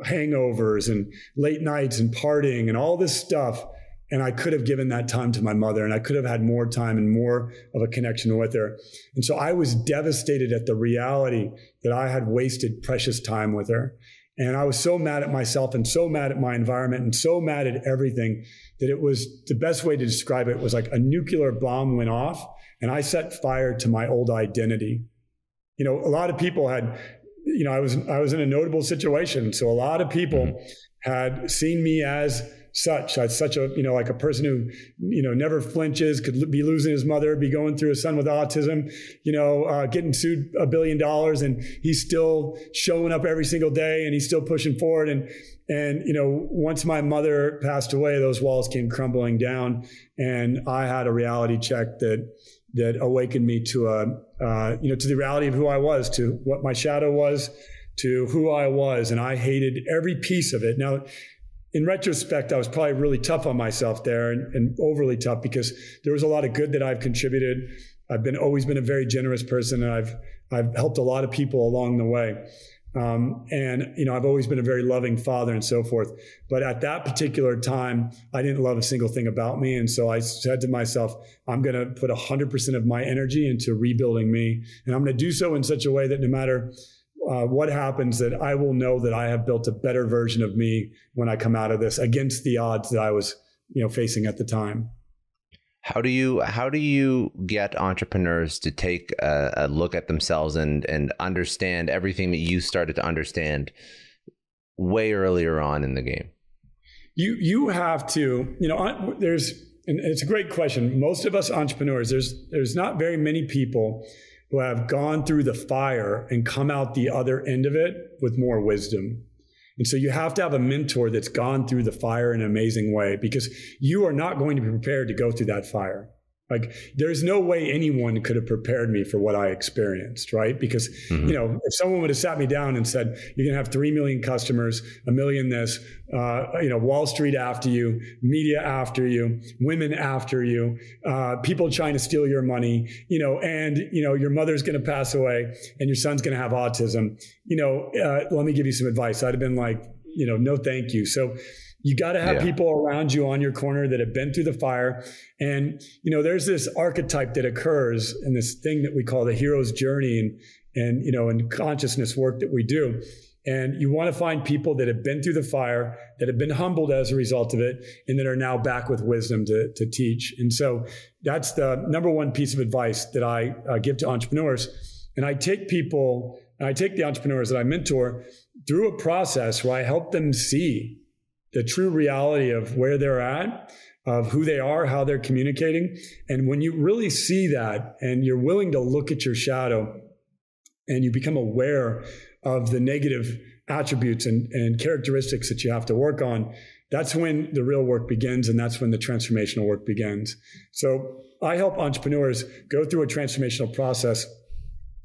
hangovers and late nights and partying and all this stuff. And I could have given that time to my mother, and I could have had more time and more of a connection with her. And so I was devastated at the reality that I had wasted precious time with her. And I was so mad at myself and so mad at my environment and so mad at everything that it was the best way to describe it was like a nuclear bomb went off and I set fire to my old identity. A lot of people had, I was in a notable situation. So a lot of people had seen me as such a, like a person who, never flinches, could be losing his mother, be going through a son with autism, getting sued $1 billion, and he's still showing up every single day and he's still pushing forward. And once my mother passed away, those walls came crumbling down, and I had a reality check that awakened me to to the reality of who I was, to what my shadow was, to who I was. And I hated every piece of it. Now, in retrospect, I was probably really tough on myself there and overly tough, because there was a lot of good that I've contributed. I've always been a very generous person, and I've helped a lot of people along the way. And, I've always been a very loving father and so forth. But at that particular time, I didn't love a single thing about me. And so I said to myself, I'm going to put 100% of my energy into rebuilding me. And I'm going to do so in such a way that no matter what happens, that I will know that I have built a better version of me when I come out of this against the odds that I was, facing at the time. How do you get entrepreneurs to take a look at themselves and understand everything that you started to understand way earlier on in the game? You have to, and it's a great question. Most of us entrepreneurs, there's not very many people who have gone through the fire and come out the other end of it with more wisdom. And so you have to have a mentor that's gone through the fire in an amazing way, because you are not going to be prepared to go through that fire. Like, there's no way anyone could have prepared me for what I experienced, right? Because, if someone would have sat me down and said, you're going to have 3 million customers, 1 million this, Wall Street after you, media after you, women after you, people trying to steal your money, and, your mother's going to pass away and your son's going to have autism, let me give you some advice. I'd have been like, no, thank you. So you got to have people around you on your corner that have been through the fire. And, there's this archetype that occurs in this thing that we call the hero's journey and in consciousness work that we do. And you want to find people that have been through the fire, that have been humbled as a result of it, and that are now back with wisdom to teach. And so that's the number one piece of advice that I give to entrepreneurs. And I take the entrepreneurs that I mentor through a process where I help them see the true reality of where they're at, of who they are, how they're communicating. And when you really see that and you're willing to look at your shadow and you become aware of the negative attributes and characteristics that you have to work on, that's when the real work begins, and that's when the transformational work begins. So I help entrepreneurs go through a transformational process.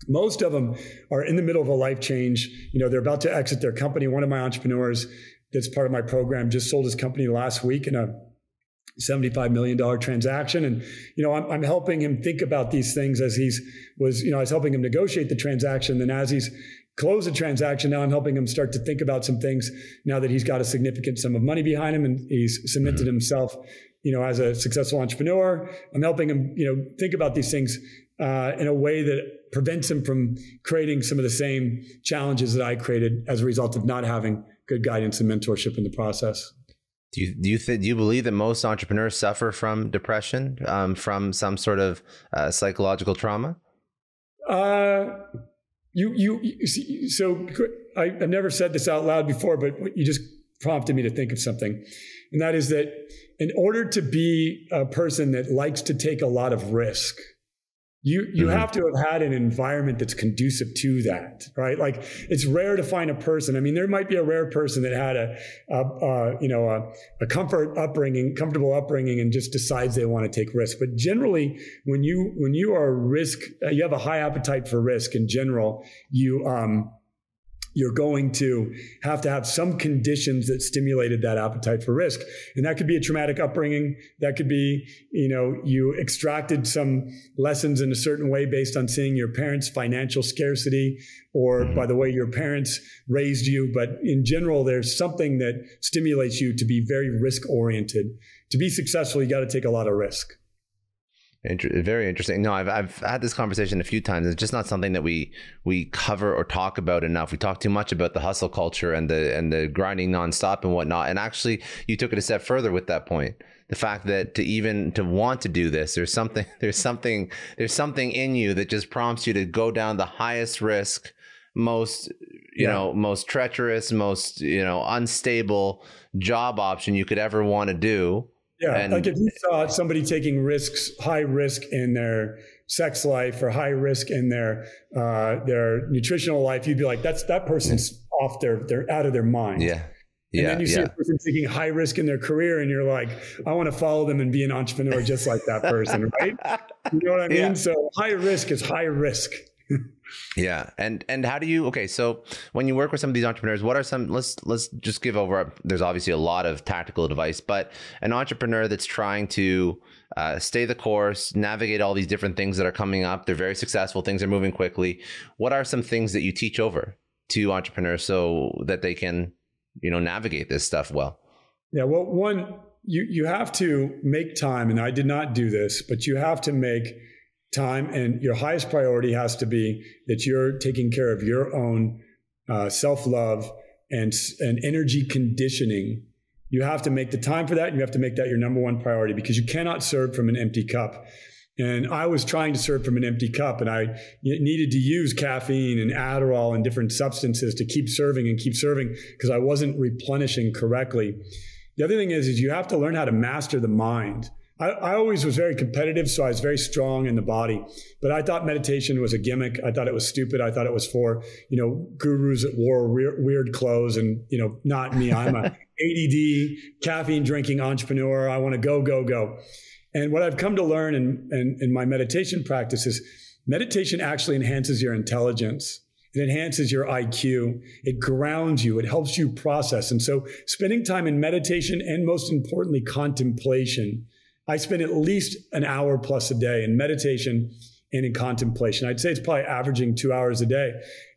Most of them are in the middle of a life change. They're about to exit their company. One of my entrepreneurs that's part of my program just sold his company last week in a $75 million transaction. And, I'm helping him think about these things as I was helping him negotiate the transaction. Then as he's closed the transaction, now I'm helping him start to think about some things now that he's got a significant sum of money behind him and he's cemented himself, as a successful entrepreneur. I'm helping him, think about these things in a way that prevents him from creating some of the same challenges that I created as a result of not having good guidance and mentorship in the process. Do you believe that most entrepreneurs suffer from depression, from some sort of psychological trauma? So I've never said this out loud before, but you just prompted me to think of something. And that is that in order to be a person that likes to take a lot of risk, you have to have had an environment that's conducive to that, right? Like, it's rare to find a person. I mean, there might be a rare person that had a comfortable upbringing and just decides they want to take risk. But generally, when you are you have a high appetite for risk in general, you're going to have some conditions that stimulated that appetite for risk. And that could be a traumatic upbringing. That could be, you extracted some lessons in a certain way based on seeing your parents' financial scarcity or by the way your parents raised you. But in general, there's something that stimulates you to be very risk-oriented. To be successful, you got to take a lot of risk. Very interesting. No, I've had this conversation a few times. It's just not something that we cover or talk about enough. We talk too much about the hustle culture and the grinding nonstop and whatnot. And actually, you took it a step further with that point. The fact that to want to do this, there's something in you that just prompts you to go down the highest risk, most most treacherous, most unstable job option you could ever want to do. Yeah, like if you saw somebody taking high risk in their sex life or high risk in their nutritional life, you'd be like, that person's off they're out of their mind. Yeah. And then you see a person taking high risk in their career and you're like, I want to follow them and be an entrepreneur just like that person, right? You know what I mean? Yeah. So high risk is high risk. Yeah. And how do you, so when you work with some of these entrepreneurs, what are some, let's just give over, there's obviously a lot of tactical advice, but an entrepreneur that's trying to stay the course, navigate all these different things that are coming up. They're very successful. Things are moving quickly. What are some things that you teach over? to entrepreneurs so that they can, navigate this stuff well? Yeah, well, one, you have to make time, and I did not do this, but you have to make time, and your highest priority has to be that you're taking care of your own self-love and energy conditioning. You have to make the time for that, and you have to make that your number one priority, because you cannot serve from an empty cup. And I was trying to serve from an empty cup, and I needed to use caffeine and Adderall and different substances to keep serving because I wasn't replenishing correctly. The other thing is you have to learn how to master the mind. I always was very competitive, so I was very strong in the body. But I thought meditation was a gimmick. I thought it was stupid. I thought it was for, gurus that wore weird clothes, and, not me. I'm a ADD, caffeine drinking entrepreneur. I want to go, go, go. And what I've come to learn in my meditation practice is meditation actually enhances your intelligence. It enhances your IQ. It grounds you. It helps you process. And so spending time in meditation, and most importantly, contemplation. I spend at least an hour plus a day in meditation and in contemplation. I'd say it's probably averaging 2 hours a day.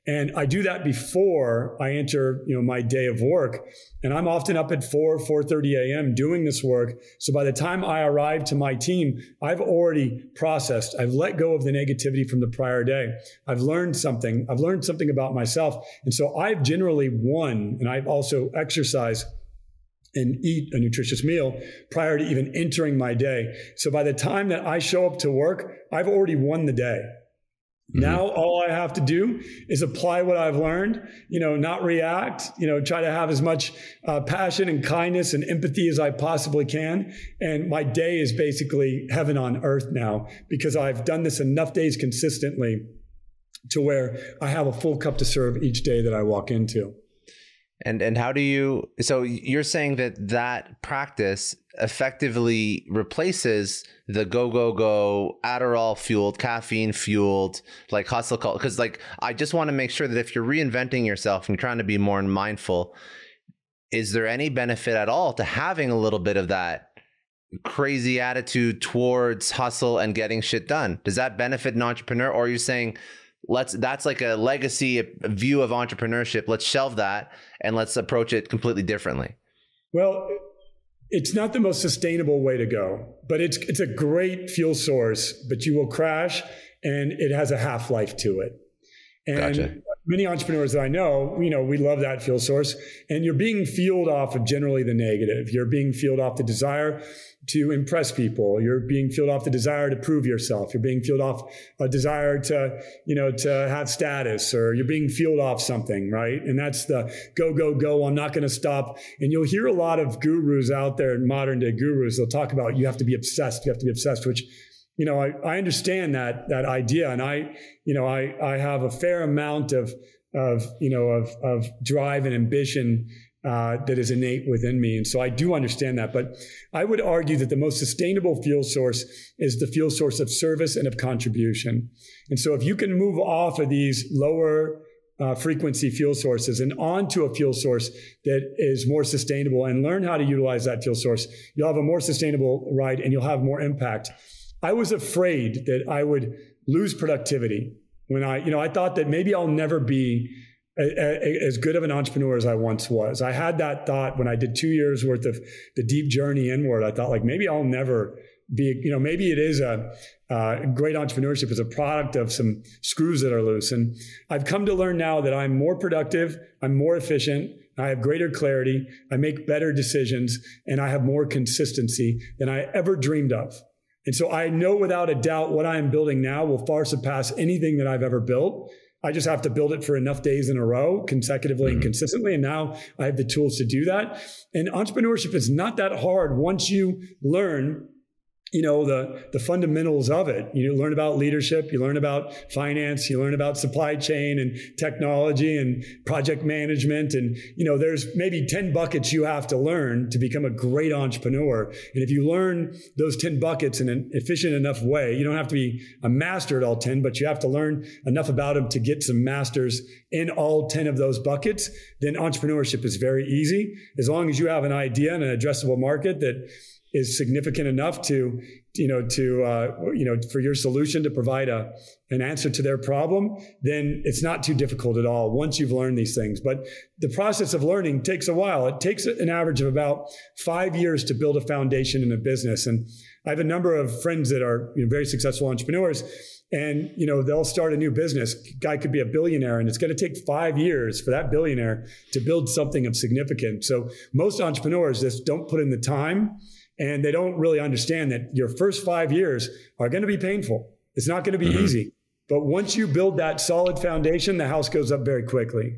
And I do that before I enter, my day of work. And I'm often up at 4:30 a.m. doing this work. So by the time I arrive to my team, I've already processed. I've let go of the negativity from the prior day. I've learned something. I've learned something about myself. And so I've generally won, and I've also exercised and eat a nutritious meal prior to even entering my day. So by the time that I show up to work, I've already won the day. Mm-hmm. Now, all I have to do is apply what I've learned, not react, try to have as much passion and kindness and empathy as I possibly can. And my day is basically heaven on earth now, because I've done this enough days consistently to where I have a full cup to serve each day that I walk into. And how do you, so you're saying that practice effectively replaces the go, Adderall fueled, caffeine fueled, like hustle call. Because I just want to make sure that if you're reinventing yourself and trying to be more mindful, is there any benefit at all to having a little bit of that crazy attitude towards hustle and getting shit done? Does that benefit an entrepreneur? Or are you saying, that's like a legacy view of entrepreneurship. Let's shelve that and let's approach it completely differently? Well, it's not the most sustainable way to go, but it's a great fuel source, but you will crash, and it has a half-life to it. And gotcha. Many entrepreneurs that I know, we love that fuel source, and you're being fueled off of generally the negative. You're being fueled off the desire to impress people. You're being fueled off the desire to prove yourself. You're being fueled off a desire to, to have status, or you're being fueled off something, right? And that's the go, go, go. I'm not going to stop. And you'll hear a lot of gurus out there, modern day gurus. They'll talk about you have to be obsessed. You have to be obsessed, which, I understand that idea. And I have a fair amount of drive and ambition that is innate within me. And so I do understand that. But I would argue that the most sustainable fuel source is the fuel source of service and of contribution. And so if you can move off of these lower frequency fuel sources and onto a fuel source that is more sustainable, and learn how to utilize that fuel source, you'll have a more sustainable ride and you'll have more impact. I was afraid that I would lose productivity when I thought that maybe I'll never be as good of an entrepreneur as I once was. I had that thought when I did 2 years worth of the deep journey inward. I thought maybe I'll never be, maybe it is a great entrepreneurship is a product of some screws that are loose. And I've come to learn now that I'm more productive, I'm more efficient, I have greater clarity, I make better decisions, and I have more consistency than I ever dreamed of. And so I know without a doubt what I am building now will far surpass anything that I've ever built. I just have to build it for enough days in a row, consecutively and consistently. And now I have the tools to do that. And entrepreneurship is not that hard once you learn the fundamentals of it. You learn about leadership, you learn about finance, you learn about supply chain and technology and project management. And, there's maybe 10 buckets you have to learn to become a great entrepreneur. And if you learn those 10 buckets in an efficient enough way, you don't have to be a master at all 10, but you have to learn enough about them to get some masters in all 10 of those buckets. Then entrepreneurship is very easy. As long as you have an idea and an addressable market that is significant enough to, for your solution to provide an answer to their problem, then it's not too difficult at all once you've learned these things. But the process of learning takes a while. It takes an average of about 5 years to build a foundation in a business. And I have a number of friends that are very successful entrepreneurs, and they'll start a new business. Guy could be a billionaire, and it's going to take 5 years for that billionaire to build something of significance. So most entrepreneurs just don't put in the time, and they don't really understand that your first 5 years are going to be painful. It's not going to be easy. But once you build that solid foundation, the house goes up very quickly.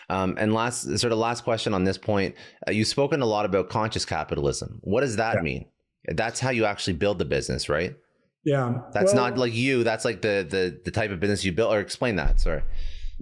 And last question on this point, you've spoken a lot about conscious capitalism. What does that mean? That's how you actually build the business, right? Yeah. That's not like you. That's like the type of business you build. Or explain that. Sorry.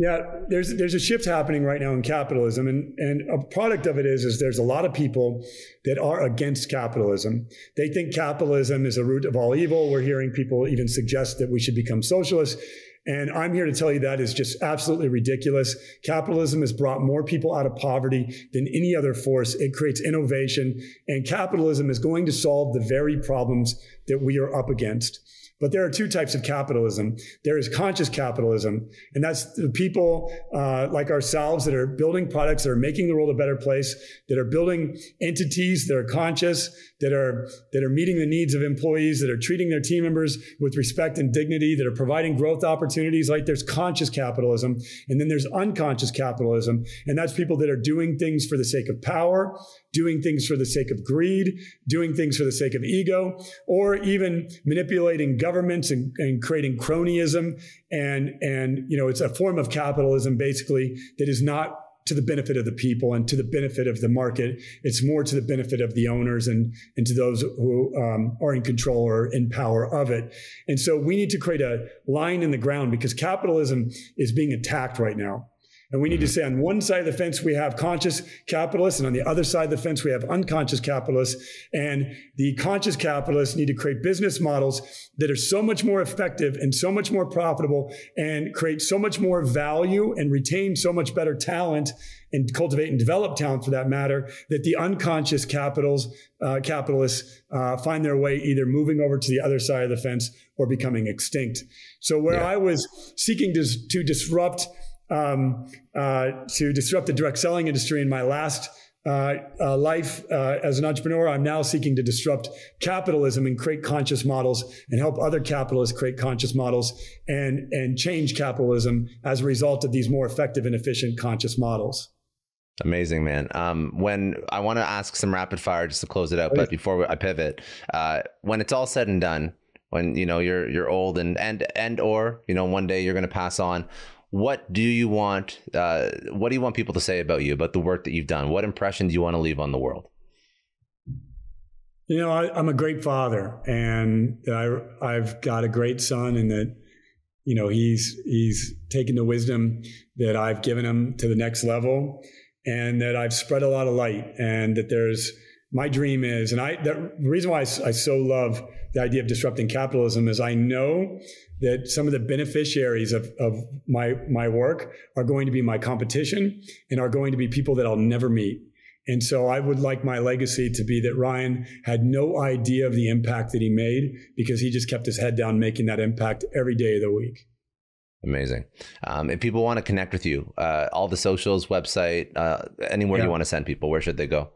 Yeah, there's a shift happening right now in capitalism, and a product of it is there's a lot of people that are against capitalism. They think capitalism is a root of all evil. We're hearing people even suggest that we should become socialists. And I'm here to tell you that is just absolutely ridiculous. Capitalism has brought more people out of poverty than any other force. It creates innovation, and capitalism is going to solve the very problems that we are up against. But there are two types of capitalism. There is conscious capitalism, and that's the people like ourselves that are building products that are making the world a better place, that are building entities that are conscious, that are meeting the needs of employees, that are treating their team members with respect and dignity, that are providing growth opportunities. Like, there's conscious capitalism, and then there's unconscious capitalism, and that's people that are doing things for the sake of power, doing things for the sake of greed, doing things for the sake of ego, or even manipulating governments and creating cronyism. And it's a form of capitalism basically that is not to the benefit of the people and to the benefit of the market. It's more to the benefit of the owners and to those who are in control or in power of it. And so we need to create a line in the ground, because capitalism is being attacked right now. And we need to say, on one side of the fence, we have conscious capitalists, and on the other side of the fence, we have unconscious capitalists. And the conscious capitalists need to create business models that are so much more effective and so much more profitable and create so much more value and retain so much better talent and cultivate and develop talent, for that matter, that the unconscious capitalists find their way either moving over to the other side of the fence or becoming extinct. So where I was seeking to disrupt the direct selling industry in my last life as an entrepreneur, I'm now seeking to disrupt capitalism and create conscious models and help other capitalists create conscious models and change capitalism as a result of these more effective and efficient conscious models. Amazing, man. When I want to ask some rapid fire just to close it out, but before I pivot, when it's all said and done, when you're old and or one day you're going to pass on, what do you want people to say about you, about the work that you've done? What impression do you want to leave on the world? I'm a great father, and I've got a great son, and that he's taken the wisdom that I've given him to the next level, and that I've spread a lot of light, and that my dream is, and the reason why I so love the idea of disrupting capitalism is I know that some of the beneficiaries of my work are going to be my competition and are going to be people that I'll never meet. And so I would like my legacy to be that Ryan had no idea of the impact that he made, because he just kept his head down making that impact every day of the week. Amazing. If people want to connect with you, all the socials, website, anywhere you want to send people, where should they go?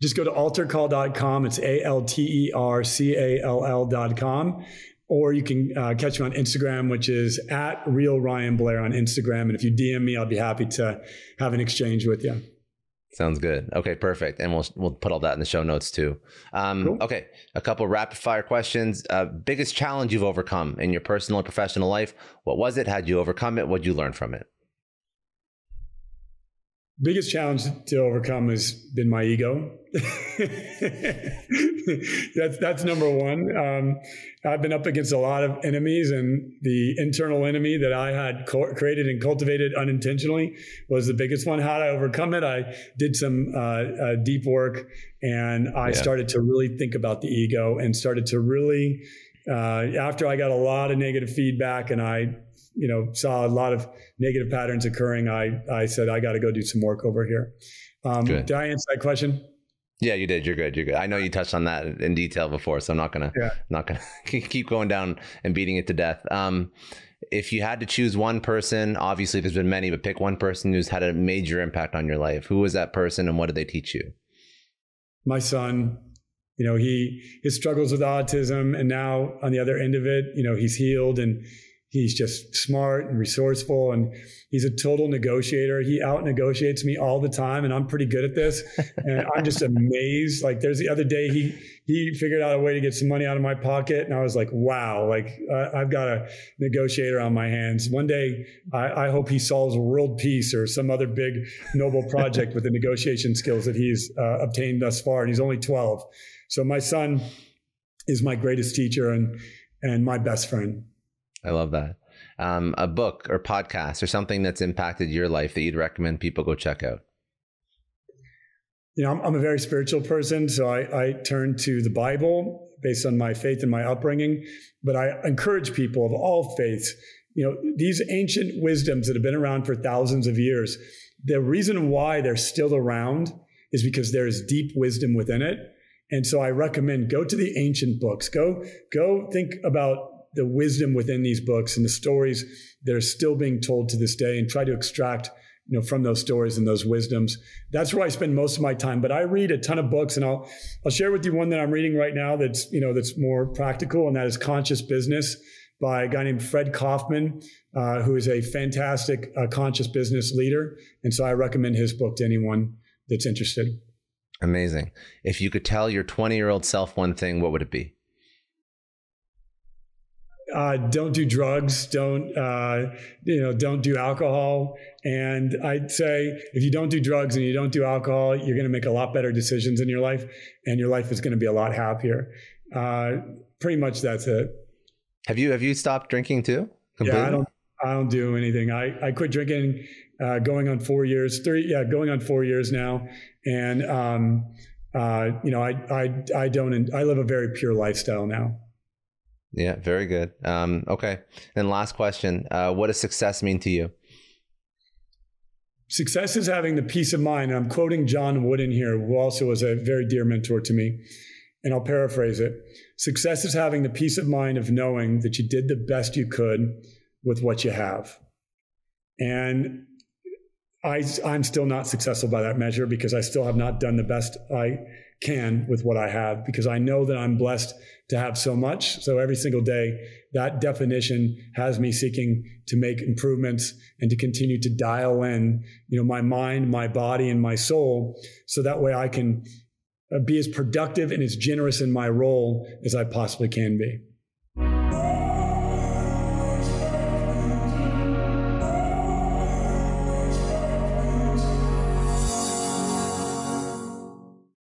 Just go to AlterCall.com. It's AlterCall.com. Or you can catch me on Instagram, which is @RealRyanBlair on Instagram. And if you DM me, I'll be happy to have an exchange with you. Sounds good. Okay, perfect. And we'll put all that in the show notes too. Cool. Okay, a couple rapid fire questions. Biggest challenge you've overcome in your personal and professional life. What was it? How'd you overcome it? What'd you learn from it? Biggest challenge to overcome has been my ego. That's number one. I've been up against a lot of enemies, and the internal enemy that I had created and cultivated unintentionally was the biggest one. How did I overcome it? I did some deep work, and I started to really think about the ego, and started to really, after I got a lot of negative feedback and I saw a lot of negative patterns occurring, I said, I got to go do some work over here. Did I answer that question? Yeah, you did. You're good. You're good. I know you touched on that in detail before, so I'm not gonna keep going down and beating it to death. If you had to choose one person, obviously there's been many, but pick one person who's had a major impact on your life. Who was that person, and what did they teach you? My son. His struggles with autism, and now on the other end of it, he's healed, and he's just smart and resourceful, and he's a total negotiator. He out negotiates me all the time, and I'm pretty good at this. And I'm just amazed. Like there's the other day, he figured out a way to get some money out of my pocket, and I was like, wow, like I've got a negotiator on my hands. One day, I hope he solves world peace or some other big noble project with the negotiation skills that he's obtained thus far. And he's only 12. So my son is my greatest teacher and my best friend. I love that. A book or podcast or something that's impacted your life that you'd recommend people go check out? I'm a very spiritual person, so I turn to the Bible based on my faith and my upbringing. But I encourage people of all faiths, these ancient wisdoms that have been around for thousands of years, the reason why they're still around is because there is deep wisdom within it. And so I recommend go to the ancient books. Go think about the wisdom within these books and the stories that are still being told to this day, and try to extract, from those stories and those wisdoms. That's where I spend most of my time. But I read a ton of books, and I'll share with you one that I'm reading right now that's more practical, and that is Conscious Business by a guy named Fred Kaufman, who is a fantastic conscious business leader. And so I recommend his book to anyone that's interested. Amazing. If you could tell your 20-year-old self one thing, what would it be? Don't do drugs. Don't do alcohol. And I'd say if you don't do drugs and you don't do alcohol, you're going to make a lot better decisions in your life, and your life is going to be a lot happier. Pretty much that's it. Have you stopped drinking too? Completely? Yeah, I don't do anything. I quit drinking, going on 4 years, going on 4 years now. And, I live a very pure lifestyle now. Yeah, very good. Okay. And last question, what does success mean to you? Success is having the peace of mind. I'm quoting John Wooden here, who also was a very dear mentor to me. And I'll paraphrase it. Success is having the peace of mind of knowing that you did the best you could with what you have. And I'm still not successful by that measure, because I still have not done the best I can with what I have, because I know that I'm blessed to have so much. So every single day, that definition has me seeking to make improvements and to continue to dial in, my mind, my body, and my soul, so that way I can be as productive and as generous in my role as I possibly can be.